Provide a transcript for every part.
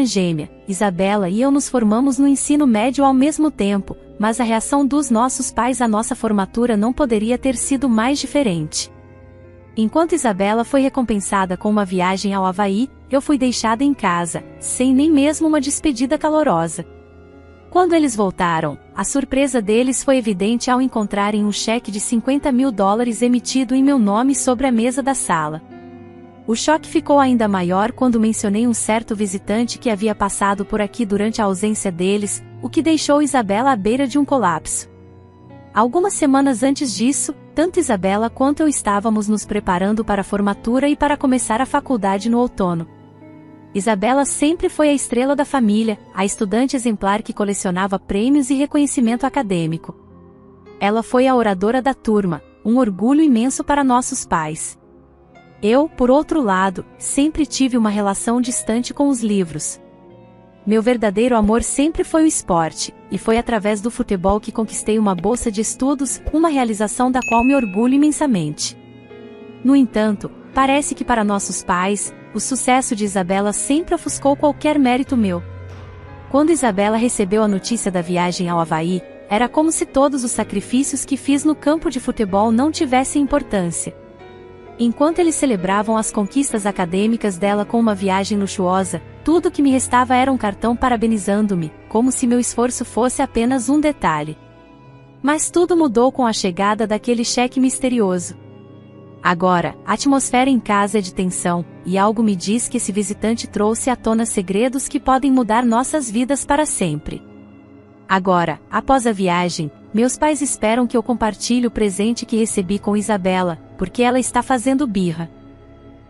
irmã gêmea, Isabela e eu nos formamos no ensino médio ao mesmo tempo, mas a reação dos nossos pais à nossa formatura não poderia ter sido mais diferente. Enquanto Isabela foi recompensada com uma viagem ao Havaí, eu fui deixada em casa, sem nem mesmo uma despedida calorosa. Quando eles voltaram, a surpresa deles foi evidente ao encontrarem um cheque de $50.000 emitido em meu nome sobre a mesa da sala. O choque ficou ainda maior quando mencionei um certo visitante que havia passado por aqui durante a ausência deles, o que deixou Isabela à beira de um colapso. Algumas semanas antes disso, tanto Isabela quanto eu estávamos nos preparando para a formatura e para começar a faculdade no outono. Isabela sempre foi a estrela da família, a estudante exemplar que colecionava prêmios e reconhecimento acadêmico. Ela foi a oradora da turma, um orgulho imenso para nossos pais. Eu, por outro lado, sempre tive uma relação distante com os livros. Meu verdadeiro amor sempre foi o esporte, e foi através do futebol que conquistei uma bolsa de estudos, uma realização da qual me orgulho imensamente. No entanto, parece que para nossos pais, o sucesso de Isabela sempre ofuscou qualquer mérito meu. Quando Isabela recebeu a notícia da viagem ao Havaí, era como se todos os sacrifícios que fiz no campo de futebol não tivessem importância. Enquanto eles celebravam as conquistas acadêmicas dela com uma viagem luxuosa, tudo o que me restava era um cartão parabenizando-me, como se meu esforço fosse apenas um detalhe. Mas tudo mudou com a chegada daquele cheque misterioso. Agora, a atmosfera em casa é de tensão, e algo me diz que esse visitante trouxe à tona segredos que podem mudar nossas vidas para sempre. Agora, após a viagem, meus pais esperam que eu compartilhe o presente que recebi com Isabela, porque ela está fazendo birra.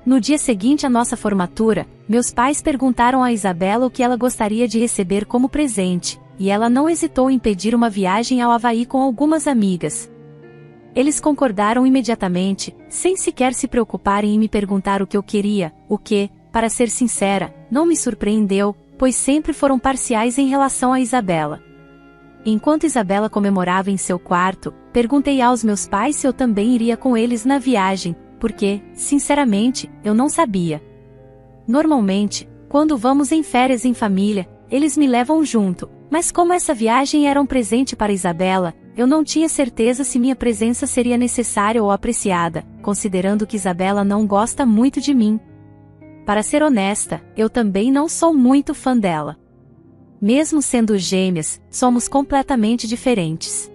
No dia seguinte à nossa formatura, meus pais perguntaram a Isabela o que ela gostaria de receber como presente, e ela não hesitou em pedir uma viagem ao Havaí com algumas amigas. Eles concordaram imediatamente, sem sequer se preocuparem em me perguntar o que eu queria, o que, para ser sincera, não me surpreendeu, pois sempre foram parciais em relação a Isabela. Enquanto Isabela comemorava em seu quarto, perguntei aos meus pais se eu também iria com eles na viagem, porque, sinceramente, eu não sabia. Normalmente, quando vamos em férias em família, eles me levam junto, mas como essa viagem era um presente para Isabela, eu não tinha certeza se minha presença seria necessária ou apreciada, considerando que Isabela não gosta muito de mim. Para ser honesta, eu também não sou muito fã dela. Mesmo sendo gêmeas, somos completamente diferentes.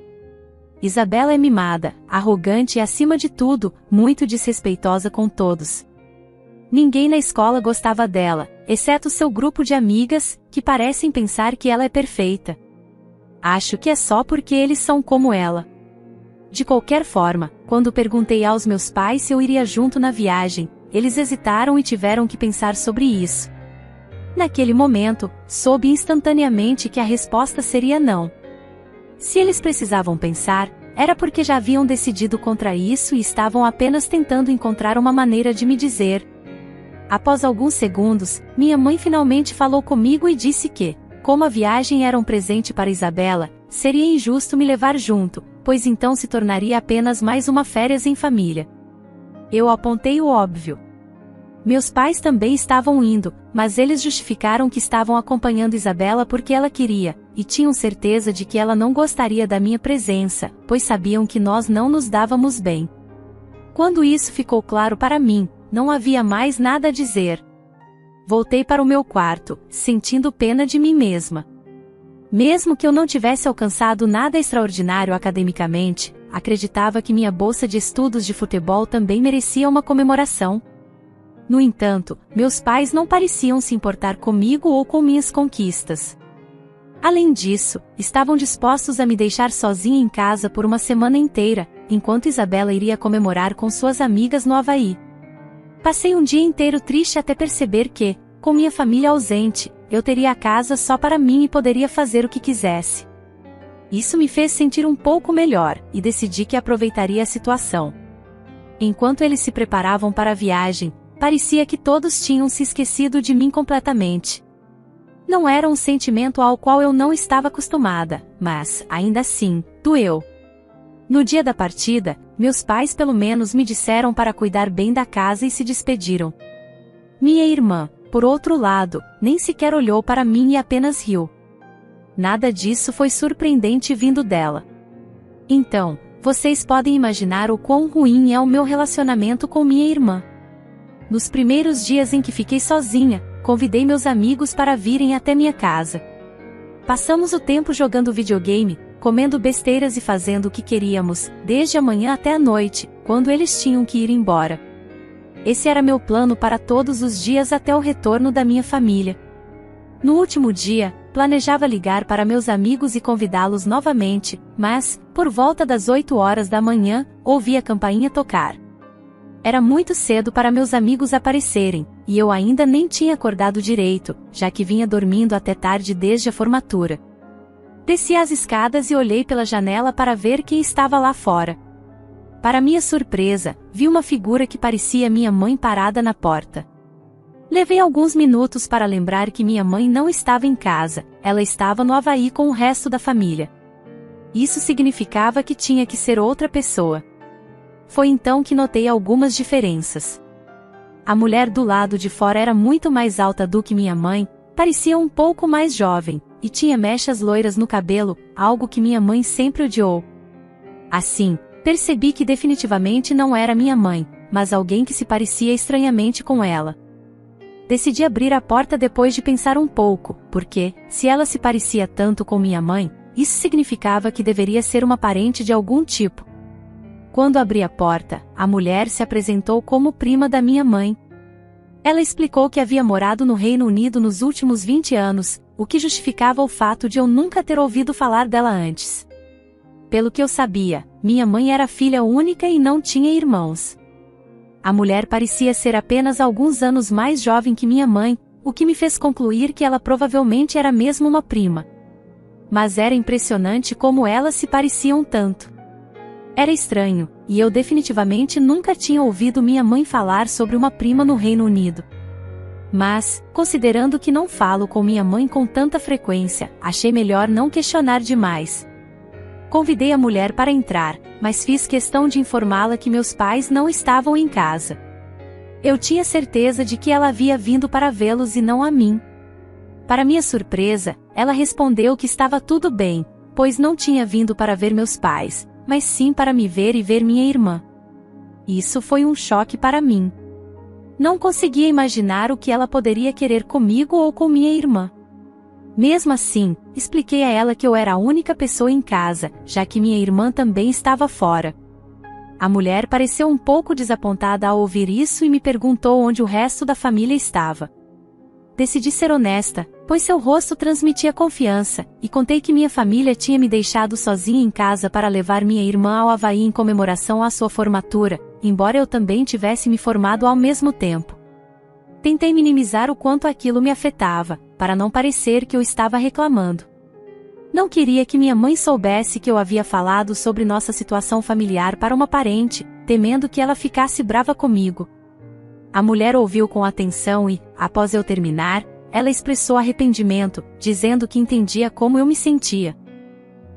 Isabela é mimada, arrogante e acima de tudo, muito desrespeitosa com todos. Ninguém na escola gostava dela, exceto seu grupo de amigas, que parecem pensar que ela é perfeita. Acho que é só porque eles são como ela. De qualquer forma, quando perguntei aos meus pais se eu iria junto na viagem, eles hesitaram e tiveram que pensar sobre isso. Naquele momento, soube instantaneamente que a resposta seria não. Se eles precisavam pensar, era porque já haviam decidido contra isso e estavam apenas tentando encontrar uma maneira de me dizer. Após alguns segundos, minha mãe finalmente falou comigo e disse que, como a viagem era um presente para Isabela, seria injusto me levar junto, pois então se tornaria apenas mais uma férias em família. Eu apontei o óbvio. Meus pais também estavam indo, mas eles justificaram que estavam acompanhando Isabela porque ela queria, e tinham certeza de que ela não gostaria da minha presença, pois sabiam que nós não nos dávamos bem. Quando isso ficou claro para mim, não havia mais nada a dizer. Voltei para o meu quarto, sentindo pena de mim mesma. Mesmo que eu não tivesse alcançado nada extraordinário academicamente, acreditava que minha bolsa de estudos de futebol também merecia uma comemoração. No entanto, meus pais não pareciam se importar comigo ou com minhas conquistas. Além disso, estavam dispostos a me deixar sozinha em casa por uma semana inteira, enquanto Isabela iria comemorar com suas amigas no Havaí. Passei um dia inteiro triste até perceber que, com minha família ausente, eu teria a casa só para mim e poderia fazer o que quisesse. Isso me fez sentir um pouco melhor, e decidi que aproveitaria a situação. Enquanto eles se preparavam para a viagem, parecia que todos tinham se esquecido de mim completamente. Não era um sentimento ao qual eu não estava acostumada, mas, ainda assim, doeu. No dia da partida, meus pais pelo menos me disseram para cuidar bem da casa e se despediram. Minha irmã, por outro lado, nem sequer olhou para mim e apenas riu. Nada disso foi surpreendente vindo dela. Então, vocês podem imaginar o quão ruim é o meu relacionamento com minha irmã. Nos primeiros dias em que fiquei sozinha, convidei meus amigos para virem até minha casa. Passamos o tempo jogando videogame, comendo besteiras e fazendo o que queríamos, desde a manhã até a noite, quando eles tinham que ir embora. Esse era meu plano para todos os dias até o retorno da minha família. No último dia, planejava ligar para meus amigos e convidá-los novamente, mas, por volta das 8 horas da manhã, ouvi a campainha tocar. Era muito cedo para meus amigos aparecerem, e eu ainda nem tinha acordado direito, já que vinha dormindo até tarde desde a formatura. Desci as escadas e olhei pela janela para ver quem estava lá fora. Para minha surpresa, vi uma figura que parecia minha mãe parada na porta. Levei alguns minutos para lembrar que minha mãe não estava em casa, ela estava no Havaí com o resto da família. Isso significava que tinha que ser outra pessoa. Foi então que notei algumas diferenças. A mulher do lado de fora era muito mais alta do que minha mãe, parecia um pouco mais jovem, e tinha mechas loiras no cabelo, algo que minha mãe sempre odiou. Assim, percebi que definitivamente não era minha mãe, mas alguém que se parecia estranhamente com ela. Decidi abrir a porta depois de pensar um pouco, porque, se ela se parecia tanto com minha mãe, isso significava que deveria ser uma parente de algum tipo. Quando abri a porta, a mulher se apresentou como prima da minha mãe. Ela explicou que havia morado no Reino Unido nos últimos 20 anos, o que justificava o fato de eu nunca ter ouvido falar dela antes. Pelo que eu sabia, minha mãe era filha única e não tinha irmãos. A mulher parecia ser apenas alguns anos mais jovem que minha mãe, o que me fez concluir que ela provavelmente era mesmo uma prima. Mas era impressionante como elas se pareciam tanto. Era estranho, e eu definitivamente nunca tinha ouvido minha mãe falar sobre uma prima no Reino Unido. Mas, considerando que não falo com minha mãe com tanta frequência, achei melhor não questionar demais. Convidei a mulher para entrar, mas fiz questão de informá-la que meus pais não estavam em casa. Eu tinha certeza de que ela havia vindo para vê-los e não a mim. Para minha surpresa, ela respondeu que estava tudo bem, pois não tinha vindo para ver meus pais, mas sim para me ver e ver minha irmã. Isso foi um choque para mim. Não conseguia imaginar o que ela poderia querer comigo ou com minha irmã. Mesmo assim, expliquei a ela que eu era a única pessoa em casa, já que minha irmã também estava fora. A mulher pareceu um pouco desapontada ao ouvir isso e me perguntou onde o resto da família estava. Decidi ser honesta, pois seu rosto transmitia confiança, e contei que minha família tinha me deixado sozinha em casa para levar minha irmã ao Havaí em comemoração à sua formatura, embora eu também tivesse me formado ao mesmo tempo. Tentei minimizar o quanto aquilo me afetava, para não parecer que eu estava reclamando. Não queria que minha mãe soubesse que eu havia falado sobre nossa situação familiar para uma parente, temendo que ela ficasse brava comigo. A mulher ouviu com atenção e, após eu terminar, ela expressou arrependimento, dizendo que entendia como eu me sentia.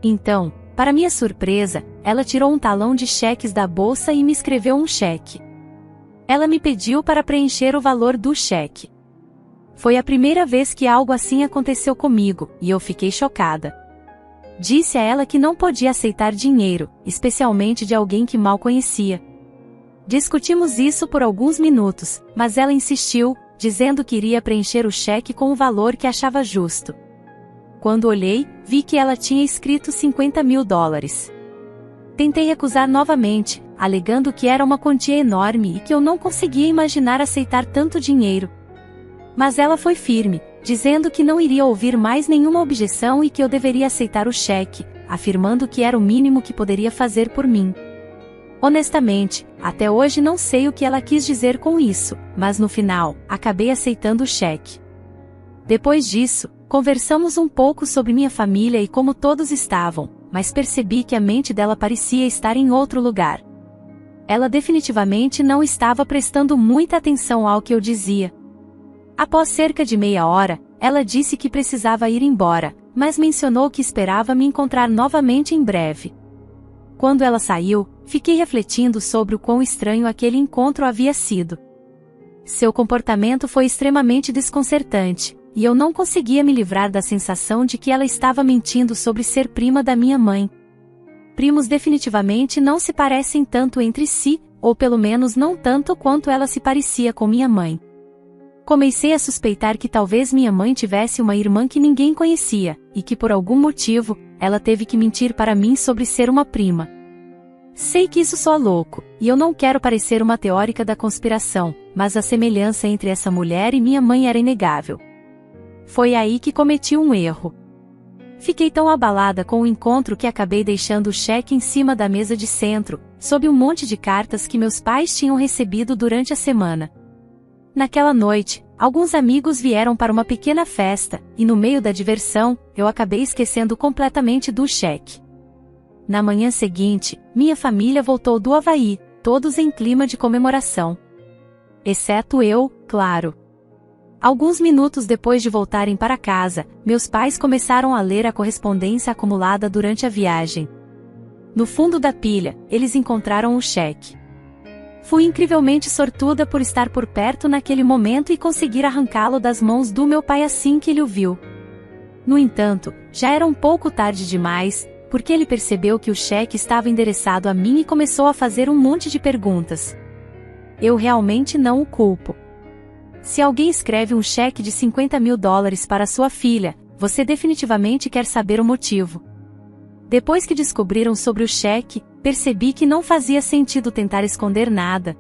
Então, para minha surpresa, ela tirou um talão de cheques da bolsa e me escreveu um cheque. Ela me pediu para preencher o valor do cheque. Foi a primeira vez que algo assim aconteceu comigo, e eu fiquei chocada. Disse a ela que não podia aceitar dinheiro, especialmente de alguém que mal conhecia. Discutimos isso por alguns minutos, mas ela insistiu, dizendo que iria preencher o cheque com o valor que achava justo. Quando olhei, vi que ela tinha escrito $50.000. Tentei recusar novamente, alegando que era uma quantia enorme e que eu não conseguia imaginar aceitar tanto dinheiro. Mas ela foi firme, dizendo que não iria ouvir mais nenhuma objeção e que eu deveria aceitar o cheque, afirmando que era o mínimo que poderia fazer por mim. Honestamente, até hoje não sei o que ela quis dizer com isso, mas no final, acabei aceitando o cheque. Depois disso, conversamos um pouco sobre minha família e como todos estavam, mas percebi que a mente dela parecia estar em outro lugar. Ela definitivamente não estava prestando muita atenção ao que eu dizia. Após cerca de meia hora, ela disse que precisava ir embora, mas mencionou que esperava me encontrar novamente em breve. Quando ela saiu, fiquei refletindo sobre o quão estranho aquele encontro havia sido. seu comportamento foi extremamente desconcertante, e eu não conseguia me livrar da sensação de que ela estava mentindo sobre ser prima da minha mãe. Primos definitivamente não se parecem tanto entre si, ou pelo menos não tanto quanto ela se parecia com minha mãe. Comecei a suspeitar que talvez minha mãe tivesse uma irmã que ninguém conhecia, e que por algum motivo, ela teve que mentir para mim sobre ser uma prima. Sei que isso soa louco, e eu não quero parecer uma teórica da conspiração, mas a semelhança entre essa mulher e minha mãe era inegável. Foi aí que cometi um erro. Fiquei tão abalada com o encontro que acabei deixando o cheque em cima da mesa de centro, sob um monte de cartas que meus pais tinham recebido durante a semana. Naquela noite, alguns amigos vieram para uma pequena festa, e no meio da diversão, eu acabei esquecendo completamente do cheque. Na manhã seguinte, minha família voltou do Havaí, todos em clima de comemoração. Exceto eu, claro. Alguns minutos depois de voltarem para casa, meus pais começaram a ler a correspondência acumulada durante a viagem. No fundo da pilha, eles encontraram o cheque. Fui incrivelmente sortuda por estar por perto naquele momento e conseguir arrancá-lo das mãos do meu pai assim que ele o viu. No entanto, já era um pouco tarde demais, porque ele percebeu que o cheque estava endereçado a mim e começou a fazer um monte de perguntas. Eu realmente não o culpo. Se alguém escreve um cheque de $50.000 para sua filha, você definitivamente quer saber o motivo. Depois que descobriram sobre o cheque, percebi que não fazia sentido tentar esconder nada.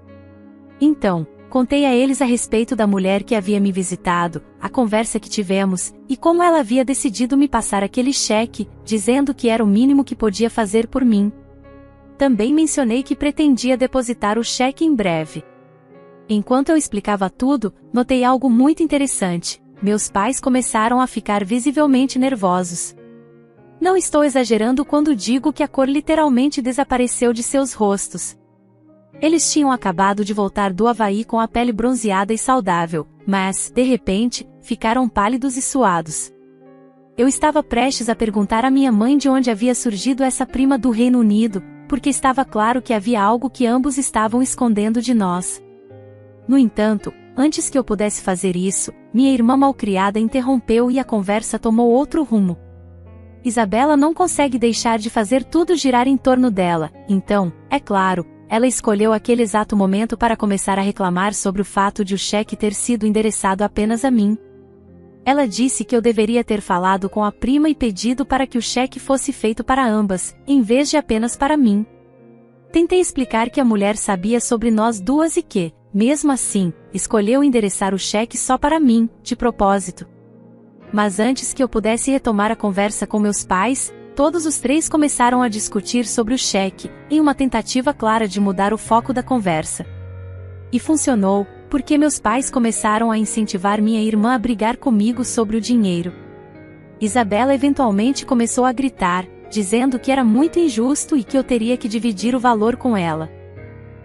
Então, contei a eles a respeito da mulher que havia me visitado, a conversa que tivemos, e como ela havia decidido me passar aquele cheque, dizendo que era o mínimo que podia fazer por mim. Também mencionei que pretendia depositar o cheque em breve. Enquanto eu explicava tudo, notei algo muito interessante. Meus pais começaram a ficar visivelmente nervosos. Não estou exagerando quando digo que a cor literalmente desapareceu de seus rostos. Eles tinham acabado de voltar do Havaí com a pele bronzeada e saudável, mas, de repente, ficaram pálidos e suados. Eu estava prestes a perguntar à minha mãe de onde havia surgido essa prima do Reino Unido, porque estava claro que havia algo que ambos estavam escondendo de nós. No entanto, antes que eu pudesse fazer isso, minha irmã malcriada interrompeu e a conversa tomou outro rumo. Isabela não consegue deixar de fazer tudo girar em torno dela, então, é claro, ela escolheu aquele exato momento para começar a reclamar sobre o fato de o cheque ter sido endereçado apenas a mim. Ela disse que eu deveria ter falado com a prima e pedido para que o cheque fosse feito para ambas, em vez de apenas para mim. Tentei explicar que a mulher sabia sobre nós duas e que, mesmo assim, escolheu endereçar o cheque só para mim, de propósito. Mas antes que eu pudesse retomar a conversa com meus pais, todos os três começaram a discutir sobre o cheque, em uma tentativa clara de mudar o foco da conversa. E funcionou, porque meus pais começaram a incentivar minha irmã a brigar comigo sobre o dinheiro. Isabela eventualmente começou a gritar, dizendo que era muito injusto e que eu teria que dividir o valor com ela.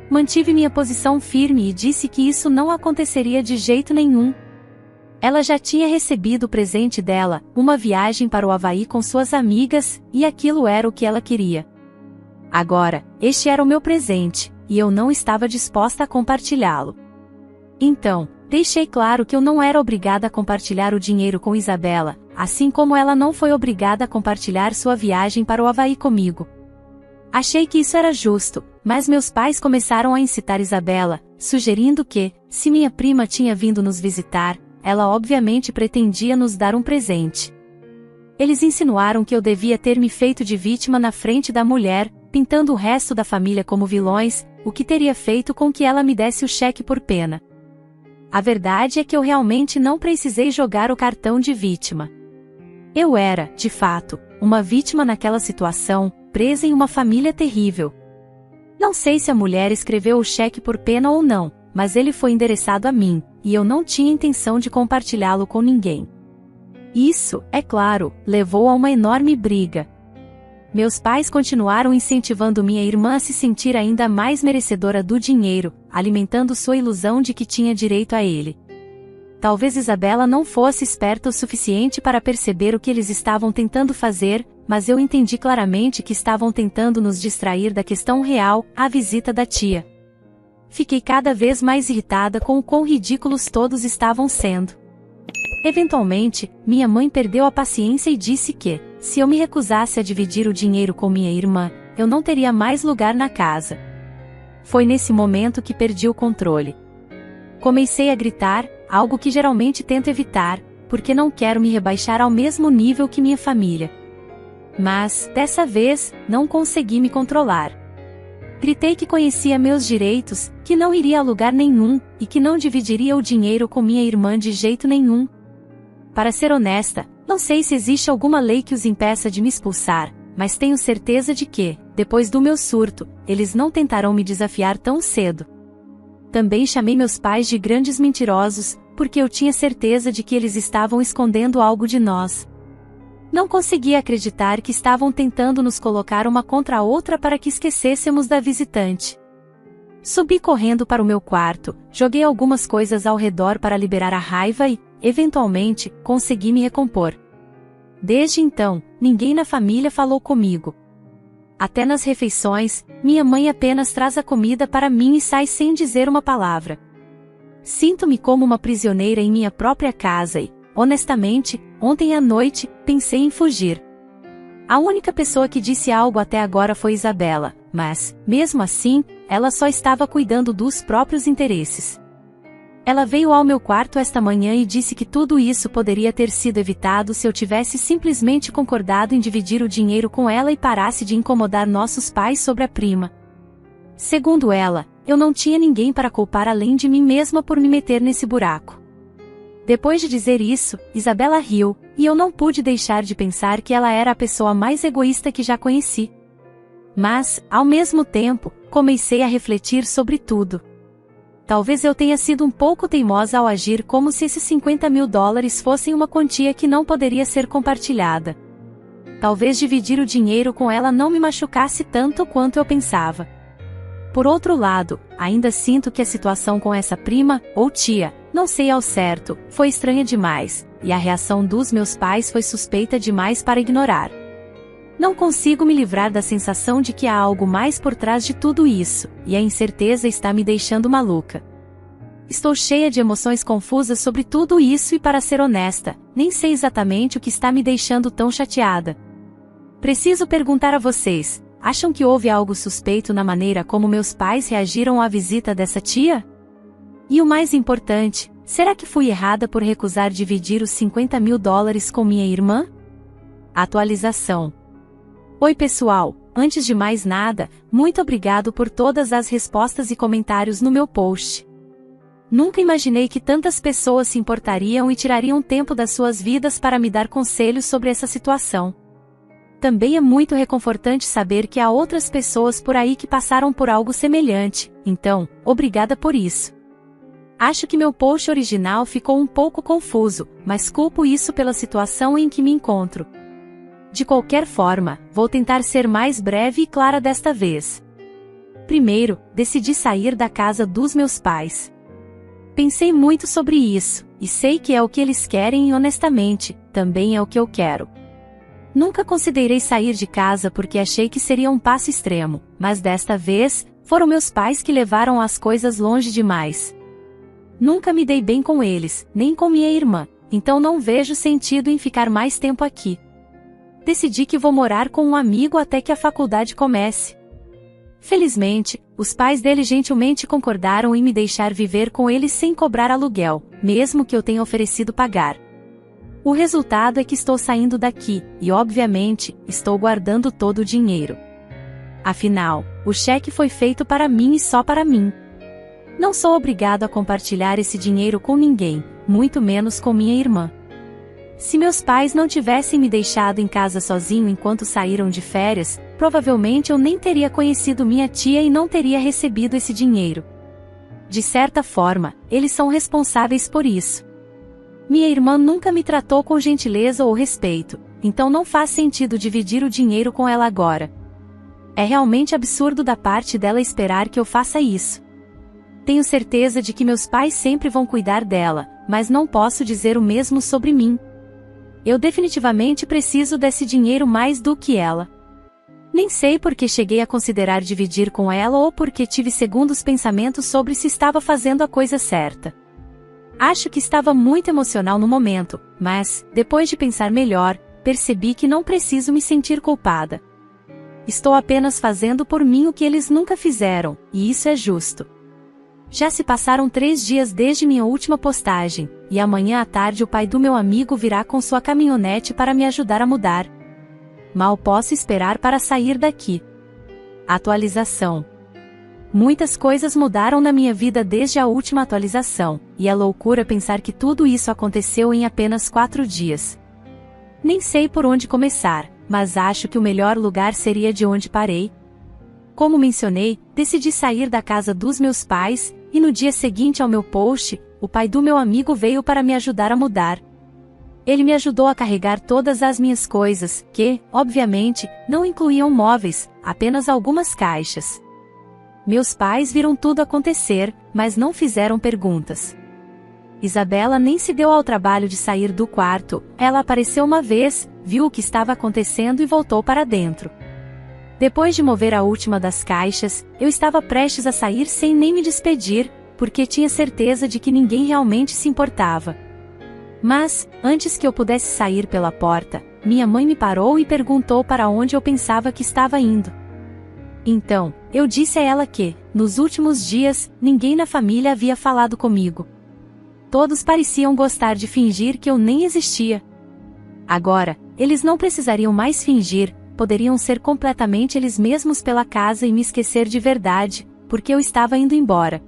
Mantive minha posição firme e disse que isso não aconteceria de jeito nenhum. Ela já tinha recebido o presente dela, uma viagem para o Havaí com suas amigas, e aquilo era o que ela queria. Agora, este era o meu presente, e eu não estava disposta a compartilhá-lo. Então, deixei claro que eu não era obrigada a compartilhar o dinheiro com Isabela, assim como ela não foi obrigada a compartilhar sua viagem para o Havaí comigo. Achei que isso era justo, mas meus pais começaram a incitar Isabela, sugerindo que, se minha prima tinha vindo nos visitar, ela obviamente pretendia nos dar um presente. Eles insinuaram que eu devia ter me feito de vítima na frente da mulher, pintando o resto da família como vilões, o que teria feito com que ela me desse o cheque por pena. A verdade é que eu realmente não precisei jogar o cartão de vítima. Eu era, de fato, uma vítima naquela situação, presa em uma família terrível. Não sei se a mulher escreveu o cheque por pena ou não, mas ele foi endereçado a mim, e eu não tinha intenção de compartilhá-lo com ninguém. Isso, é claro, levou a uma enorme briga. Meus pais continuaram incentivando minha irmã a se sentir ainda mais merecedora do dinheiro, alimentando sua ilusão de que tinha direito a ele. Talvez Isabela não fosse esperta o suficiente para perceber o que eles estavam tentando fazer, mas eu entendi claramente que estavam tentando nos distrair da questão real, a visita da tia. fiquei cada vez mais irritada com o quão ridículos todos estavam sendo. Eventualmente, minha mãe perdeu a paciência e disse que, se eu me recusasse a dividir o dinheiro com minha irmã, eu não teria mais lugar na casa. Foi nesse momento que perdi o controle. Comecei a gritar, algo que geralmente tento evitar, porque não quero me rebaixar ao mesmo nível que minha família. Mas, dessa vez, não consegui me controlar. Gritei que conhecia meus direitos, que não iria a lugar nenhum, e que não dividiria o dinheiro com minha irmã de jeito nenhum. Para ser honesta, não sei se existe alguma lei que os impeça de me expulsar, mas tenho certeza de que, depois do meu surto, eles não tentarão me desafiar tão cedo. Também chamei meus pais de grandes mentirosos, porque eu tinha certeza de que eles estavam escondendo algo de nós. Não conseguia acreditar que estavam tentando nos colocar uma contra a outra para que esquecêssemos da visitante. Subi correndo para o meu quarto, joguei algumas coisas ao redor para liberar a raiva e, eventualmente, consegui me recompor. Desde então, ninguém na família falou comigo. Até nas refeições, minha mãe apenas traz a comida para mim e sai sem dizer uma palavra. Sinto-me como uma prisioneira em minha própria casa e, honestamente, ontem à noite, pensei em fugir. A única pessoa que disse algo até agora foi Isabela, mas, mesmo assim, ela só estava cuidando dos próprios interesses. Ela veio ao meu quarto esta manhã e disse que tudo isso poderia ter sido evitado se eu tivesse simplesmente concordado em dividir o dinheiro com ela e parasse de incomodar nossos pais sobre a prima. Segundo ela, eu não tinha ninguém para culpar além de mim mesma por me meter nesse buraco. Depois de dizer isso, Isabela riu, e eu não pude deixar de pensar que ela era a pessoa mais egoísta que já conheci. Mas, ao mesmo tempo, comecei a refletir sobre tudo. Talvez eu tenha sido um pouco teimosa ao agir como se esses $50.000 fossem uma quantia que não poderia ser compartilhada. Talvez dividir o dinheiro com ela não me machucasse tanto quanto eu pensava. Por outro lado, ainda sinto que a situação com essa prima, ou tia, não sei ao certo, foi estranha demais, e a reação dos meus pais foi suspeita demais para ignorar. Não consigo me livrar da sensação de que há algo mais por trás de tudo isso, e a incerteza está me deixando maluca. Estou cheia de emoções confusas sobre tudo isso e, para ser honesta, nem sei exatamente o que está me deixando tão chateada. Preciso perguntar a vocês, acham que houve algo suspeito na maneira como meus pais reagiram à visita dessa tia? E o mais importante, será que fui errada por recusar dividir os $50.000 com minha irmã? Atualização. Oi pessoal, antes de mais nada, muito obrigado por todas as respostas e comentários no meu post. Nunca imaginei que tantas pessoas se importariam e tirariam tempo das suas vidas para me dar conselhos sobre essa situação. Também é muito reconfortante saber que há outras pessoas por aí que passaram por algo semelhante, então, obrigada por isso. Acho que meu post original ficou um pouco confuso, mas culpo isso pela situação em que me encontro. De qualquer forma, vou tentar ser mais breve e clara desta vez. Primeiro, decidi sair da casa dos meus pais. Pensei muito sobre isso, e sei que é o que eles querem e honestamente, também é o que eu quero. Nunca considerei sair de casa porque achei que seria um passo extremo, mas desta vez, foram meus pais que levaram as coisas longe demais. Nunca me dei bem com eles, nem com minha irmã, então não vejo sentido em ficar mais tempo aqui. Decidi que vou morar com um amigo até que a faculdade comece. Felizmente, os pais dele gentilmente concordaram em me deixar viver com eles sem cobrar aluguel, mesmo que eu tenha oferecido pagar. O resultado é que estou saindo daqui, e obviamente, estou guardando todo o dinheiro. Afinal, o cheque foi feito para mim e só para mim. Não sou obrigado a compartilhar esse dinheiro com ninguém, muito menos com minha irmã. Se meus pais não tivessem me deixado em casa sozinho enquanto saíram de férias, provavelmente eu nem teria conhecido minha tia e não teria recebido esse dinheiro. De certa forma, eles são responsáveis por isso. Minha irmã nunca me tratou com gentileza ou respeito, então não faz sentido dividir o dinheiro com ela agora. É realmente absurdo da parte dela esperar que eu faça isso. Tenho certeza de que meus pais sempre vão cuidar dela, mas não posso dizer o mesmo sobre mim. Eu definitivamente preciso desse dinheiro mais do que ela. Nem sei por que cheguei a considerar dividir com ela ou porque tive segundos pensamentos sobre se estava fazendo a coisa certa. Acho que estava muito emocional no momento, mas, depois de pensar melhor, percebi que não preciso me sentir culpada. Estou apenas fazendo por mim o que eles nunca fizeram, e isso é justo. Já se passaram 3 dias desde minha última postagem, e amanhã à tarde o pai do meu amigo virá com sua caminhonete para me ajudar a mudar. Mal posso esperar para sair daqui. Atualização. Muitas coisas mudaram na minha vida desde a última atualização, e é loucura pensar que tudo isso aconteceu em apenas 4 dias. Nem sei por onde começar, mas acho que o melhor lugar seria de onde parei. Como mencionei, decidi sair da casa dos meus pais, e no dia seguinte ao meu post, o pai do meu amigo veio para me ajudar a mudar. Ele me ajudou a carregar todas as minhas coisas, que, obviamente, não incluíam móveis, apenas algumas caixas. Meus pais viram tudo acontecer, mas não fizeram perguntas. Isabela nem se deu ao trabalho de sair do quarto, ela apareceu uma vez, viu o que estava acontecendo e voltou para dentro. Depois de mover a última das caixas, eu estava prestes a sair sem nem me despedir, porque tinha certeza de que ninguém realmente se importava. Mas, antes que eu pudesse sair pela porta, minha mãe me parou e perguntou para onde eu pensava que estava indo. Então, eu disse a ela que, nos últimos dias, ninguém na família havia falado comigo. Todos pareciam gostar de fingir que eu nem existia. Agora, eles não precisariam mais fingir, poderiam ser completamente eles mesmos pela casa e me esquecer de verdade, porque eu estava indo embora.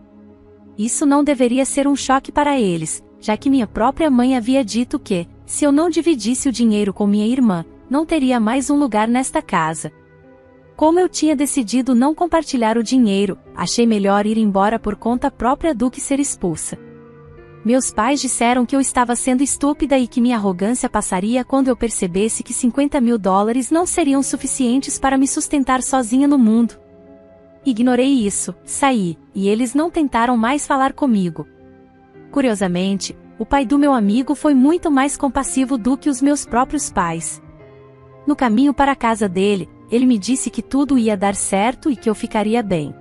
Isso não deveria ser um choque para eles, já que minha própria mãe havia dito que, se eu não dividisse o dinheiro com minha irmã, não teria mais um lugar nesta casa. Como eu tinha decidido não compartilhar o dinheiro, achei melhor ir embora por conta própria do que ser expulsa. Meus pais disseram que eu estava sendo estúpida e que minha arrogância passaria quando eu percebesse que $50.000 não seriam suficientes para me sustentar sozinha no mundo. Ignorei isso, saí, e eles não tentaram mais falar comigo. Curiosamente, o pai do meu amigo foi muito mais compassivo do que os meus próprios pais. No caminho para a casa dele, ele me disse que tudo ia dar certo e que eu ficaria bem.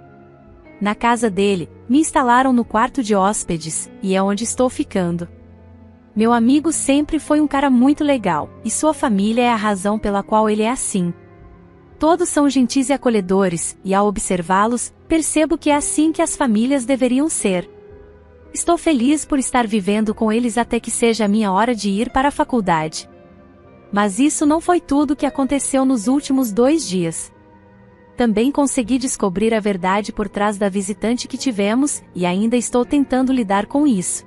Na casa dele, me instalaram no quarto de hóspedes, e é onde estou ficando. Meu amigo sempre foi um cara muito legal, e sua família é a razão pela qual ele é assim. Todos são gentis e acolhedores, e ao observá-los, percebo que é assim que as famílias deveriam ser. Estou feliz por estar vivendo com eles até que seja a minha hora de ir para a faculdade. Mas isso não foi tudo que aconteceu nos últimos 2 dias. Também consegui descobrir a verdade por trás da visitante que tivemos, e ainda estou tentando lidar com isso.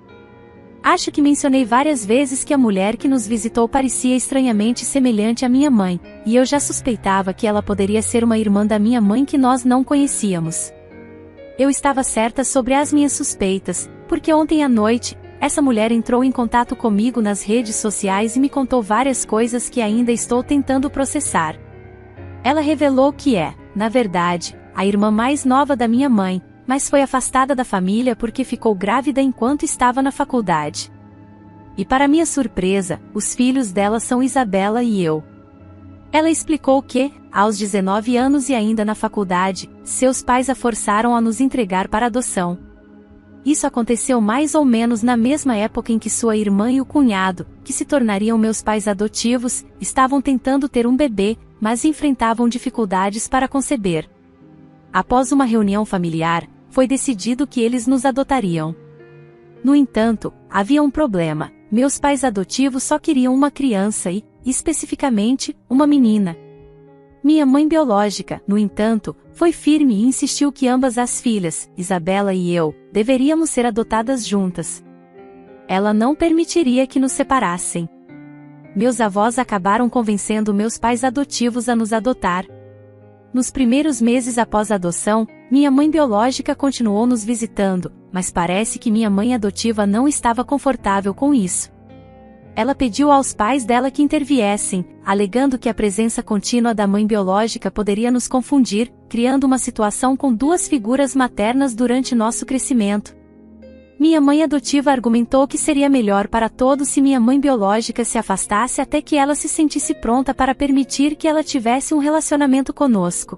Acho que mencionei várias vezes que a mulher que nos visitou parecia estranhamente semelhante à minha mãe, e eu já suspeitava que ela poderia ser uma irmã da minha mãe que nós não conhecíamos. Eu estava certa sobre as minhas suspeitas, porque ontem à noite, essa mulher entrou em contato comigo nas redes sociais e me contou várias coisas que ainda estou tentando processar. Ela revelou que é, na verdade, a irmã mais nova da minha mãe, mas foi afastada da família porque ficou grávida enquanto estava na faculdade. E para minha surpresa, os filhos dela são Isabela e eu. Ela explicou que, aos 19 anos e ainda na faculdade, seus pais a forçaram a nos entregar para adoção. Isso aconteceu mais ou menos na mesma época em que sua irmã e o cunhado, que se tornariam meus pais adotivos, estavam tentando ter um bebê, mas enfrentavam dificuldades para conceber. Após uma reunião familiar, foi decidido que eles nos adotariam. No entanto, havia um problema: meus pais adotivos só queriam uma criança e, especificamente, uma menina. Minha mãe biológica, no entanto, foi firme e insistiu que ambas as filhas, Isabela e eu, deveríamos ser adotadas juntas. Ela não permitiria que nos separassem. Meus avós acabaram convencendo meus pais adotivos a nos adotar. Nos primeiros meses após a adoção, minha mãe biológica continuou nos visitando, mas parece que minha mãe adotiva não estava confortável com isso. Ela pediu aos pais dela que interviessem, alegando que a presença contínua da mãe biológica poderia nos confundir, criando uma situação com 2 figuras maternas durante nosso crescimento. Minha mãe adotiva argumentou que seria melhor para todos se minha mãe biológica se afastasse até que ela se sentisse pronta para permitir que ela tivesse um relacionamento conosco.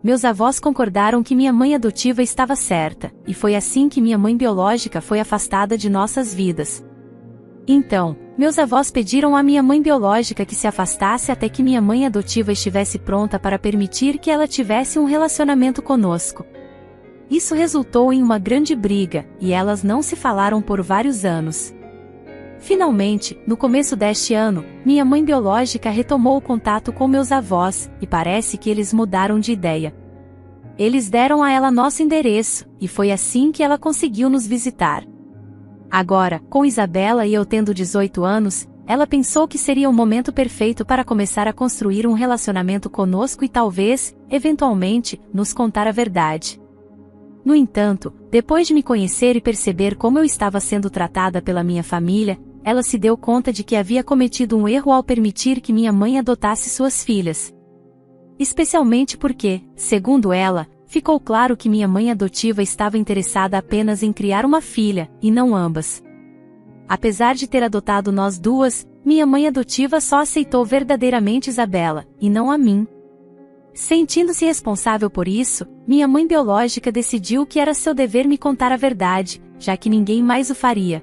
Meus avós concordaram que minha mãe adotiva estava certa, e foi assim que minha mãe biológica foi afastada de nossas vidas. Então, meus avós pediram à minha mãe biológica que se afastasse até que minha mãe adotiva estivesse pronta para permitir que ela tivesse um relacionamento conosco. Isso resultou em uma grande briga, e elas não se falaram por vários anos. Finalmente, no começo deste ano, minha mãe biológica retomou o contato com meus avós, e parece que eles mudaram de ideia. Eles deram a ela nosso endereço, e foi assim que ela conseguiu nos visitar. Agora, com Isabela e eu tendo 18 anos, ela pensou que seria o momento perfeito para começar a construir um relacionamento conosco e talvez, eventualmente, nos contar a verdade. No entanto, depois de me conhecer e perceber como eu estava sendo tratada pela minha família, ela se deu conta de que havia cometido um erro ao permitir que minha mãe adotasse suas filhas. Especialmente porque, segundo ela, ficou claro que minha mãe adotiva estava interessada apenas em criar uma filha, e não ambas. Apesar de ter adotado nós duas, minha mãe adotiva só aceitou verdadeiramente Isabela, e não a mim. Sentindo-se responsável por isso, minha mãe biológica decidiu que era seu dever me contar a verdade, já que ninguém mais o faria.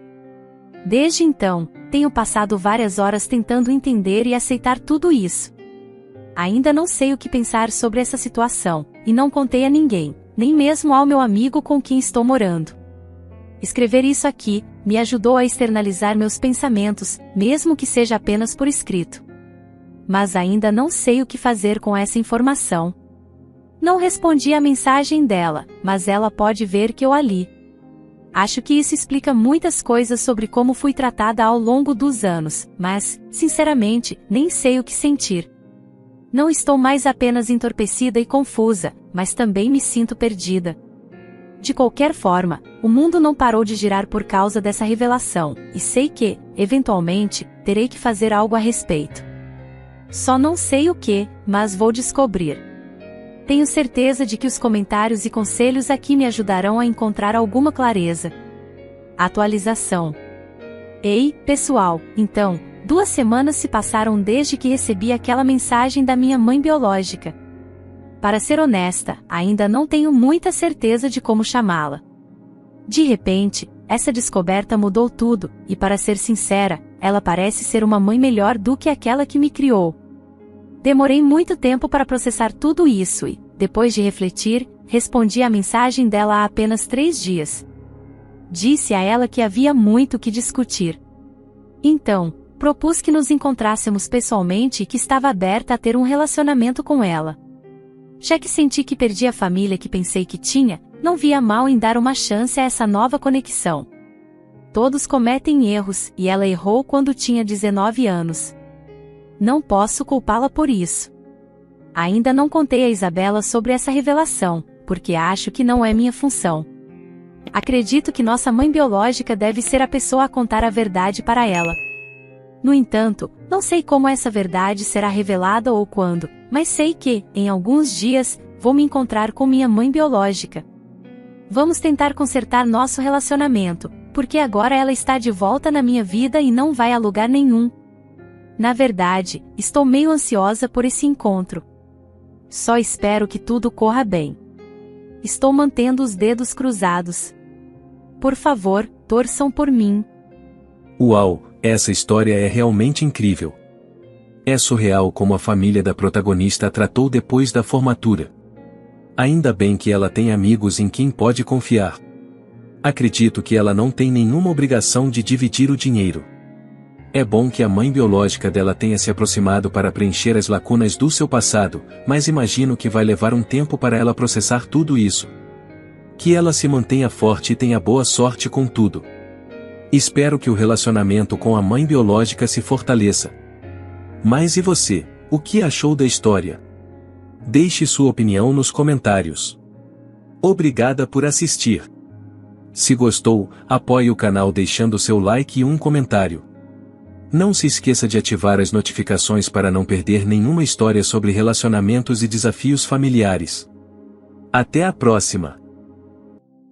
Desde então, tenho passado várias horas tentando entender e aceitar tudo isso. Ainda não sei o que pensar sobre essa situação, e não contei a ninguém, nem mesmo ao meu amigo com quem estou morando. Escrever isso aqui me ajudou a externalizar meus pensamentos, mesmo que seja apenas por escrito. Mas ainda não sei o que fazer com essa informação. Não respondi à mensagem dela, mas ela pode ver que eu a li. Acho que isso explica muitas coisas sobre como fui tratada ao longo dos anos, mas, sinceramente, nem sei o que sentir. Não estou mais apenas entorpecida e confusa, mas também me sinto perdida. De qualquer forma, o mundo não parou de girar por causa dessa revelação, e sei que, eventualmente, terei que fazer algo a respeito. Só não sei o que, mas vou descobrir. Tenho certeza de que os comentários e conselhos aqui me ajudarão a encontrar alguma clareza. Atualização. Ei, pessoal, então, 2 semanas se passaram desde que recebi aquela mensagem da minha mãe biológica. Para ser honesta, ainda não tenho muita certeza de como chamá-la. De repente, essa descoberta mudou tudo, e para ser sincera, ela parece ser uma mãe melhor do que aquela que me criou. Demorei muito tempo para processar tudo isso e, depois de refletir, respondi à mensagem dela há apenas 3 dias. Disse a ela que havia muito que discutir. Então, propus que nos encontrássemos pessoalmente e que estava aberta a ter um relacionamento com ela. Já que senti que perdi a família que pensei que tinha, não via mal em dar uma chance a essa nova conexão. Todos cometem erros, e ela errou quando tinha 19 anos. Não posso culpá-la por isso. Ainda não contei a Isabela sobre essa revelação, porque acho que não é minha função. Acredito que nossa mãe biológica deve ser a pessoa a contar a verdade para ela. No entanto, não sei como essa verdade será revelada ou quando, mas sei que, em alguns dias, vou me encontrar com minha mãe biológica. Vamos tentar consertar nosso relacionamento, porque agora ela está de volta na minha vida e não vai a lugar nenhum. Na verdade, estou meio ansiosa por esse encontro. Só espero que tudo corra bem. Estou mantendo os dedos cruzados. Por favor, torçam por mim. Uau, essa história é realmente incrível. É surreal como a família da protagonista a tratou depois da formatura. Ainda bem que ela tem amigos em quem pode confiar. Acredito que ela não tem nenhuma obrigação de dividir o dinheiro. É bom que a mãe biológica dela tenha se aproximado para preencher as lacunas do seu passado, mas imagino que vai levar um tempo para ela processar tudo isso. Que ela se mantenha forte e tenha boa sorte com tudo. Espero que o relacionamento com a mãe biológica se fortaleça. Mas e você, o que achou da história? Deixe sua opinião nos comentários. Obrigada por assistir. Se gostou, apoie o canal deixando seu like e um comentário. Não se esqueça de ativar as notificações para não perder nenhuma história sobre relacionamentos e desafios familiares. Até a próxima!